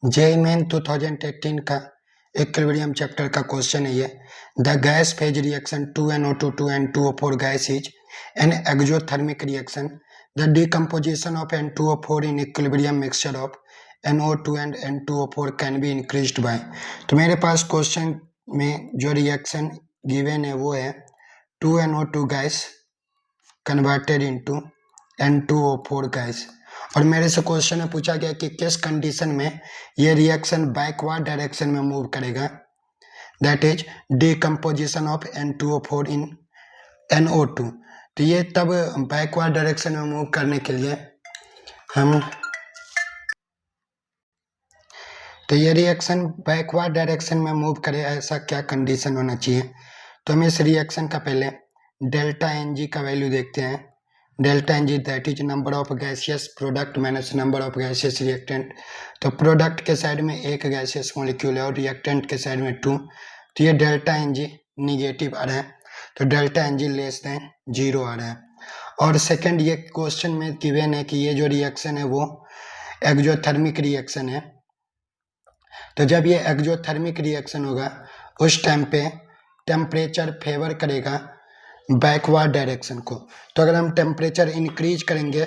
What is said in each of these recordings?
JEE main 2018 का equilibrium chapter का question है ये। The gas phase reaction 2NO2 to N2O4 gas is an exothermic reaction. The decomposition of N2O4 in equilibrium mixture of NO2 and N2O4 can be increased by. तो मेरे पास question में जो reaction given है वो है 2NO2 gas converted into N2O4 gas, और मेरे से क्वेश्चन में पूछा गया कि किस कंडीशन में ये रिएक्शन बैकवर्ड डायरेक्शन में मूव करेगा, that is decomposition of N2O4 in NO2। तो ये तब बैकवर्ड डायरेक्शन में मूव करने के लिए तो ये रिएक्शन बैकवर्ड डायरेक्शन में मूव करे, ऐसा क्या कंडीशन होना चाहिए। तो हम इस रिएक्शन का पहले डेल्टा Ng का वैल्यू देखते हैं। Delta Ng that is number of gaseous product minus number of gaseous reactant. तो प्रोडक्ट के साइड में एक गैसियस मॉलिक्यूल है और रिएक्टेंट के साइड में 2, तो ये डेल्टा Ng निगेटिव आ रहा है, तो डेल्टा Ng लेस देन 0 आ रहा है। और सेकेंड, ये क्वेश्चन में गिवन है कि ये जो रिएक्शन है वो एक्सोथर्मिक रिएक्शन है। तो जब ये एक्सोथर्मिक रिएक्शन होगा उस टाइम पे टेम्परेचर फेवर करेगा बैकवर्ड डायरेक्शन को। तो अगर हम टेम्परेचर इंक्रीज करेंगे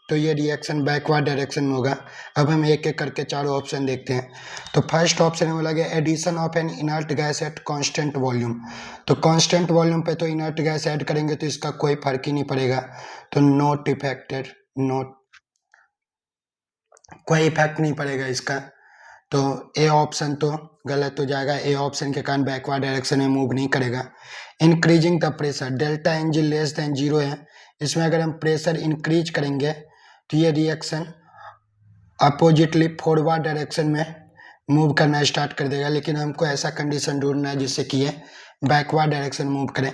तो ये रिएक्शन बैकवर्ड डायरेक्शन में होगा। अब हम एक एक करके चारों ऑप्शन देखते हैं। तो फर्स्ट ऑप्शन में बोला गया addition of an inert gas at constant volume. तो कांस्टेंट वॉल्यूम पे तो इनर्ट गैस ऐड करेंगे तो इसका कोई फर्क ही नहीं पड़ेगा, तो नॉट इफेक्टेड, नॉट, कोई इफेक्ट नहीं पड़ेगा इसका। तो ए ऑप्शन तो गलत हो जाएगा, ए ऑप्शन के कारण बैकवर्ड डायरेक्शन में मूव नहीं करेगा। Increasing the pressure, delta Ng less than 0 है, इसमें अगर हम प्रेशर इंक्रीज करेंगे तो ये रिएक्शन अपोजिटली फॉरवर्ड डायरेक्शन में मूव करना स्टार्ट कर देगा, लेकिन हमको ऐसा कंडीशन ढूंढना है जिससे कि ये बैकवर्ड डायरेक्शन मूव करें।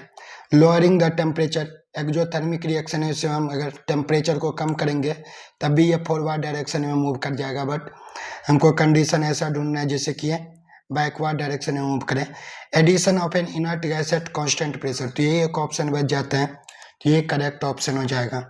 Lowering the temperature, exothermic reaction है, इससे हम अगर टेम्परेचर को कम करेंगे तब भी ये फॉरवर्ड डायरेक्शन में मूव कर जाएगा, बट हमको कंडीशन ऐसा ढूंढना है जिससे कि ये बैकवर्ड डायरेक्शन में मूव करें। Addition of an inert gas at constant pressure, तो ये एक ऑप्शन बच जाता है, तो ये करेक्ट ऑप्शन हो जाएगा।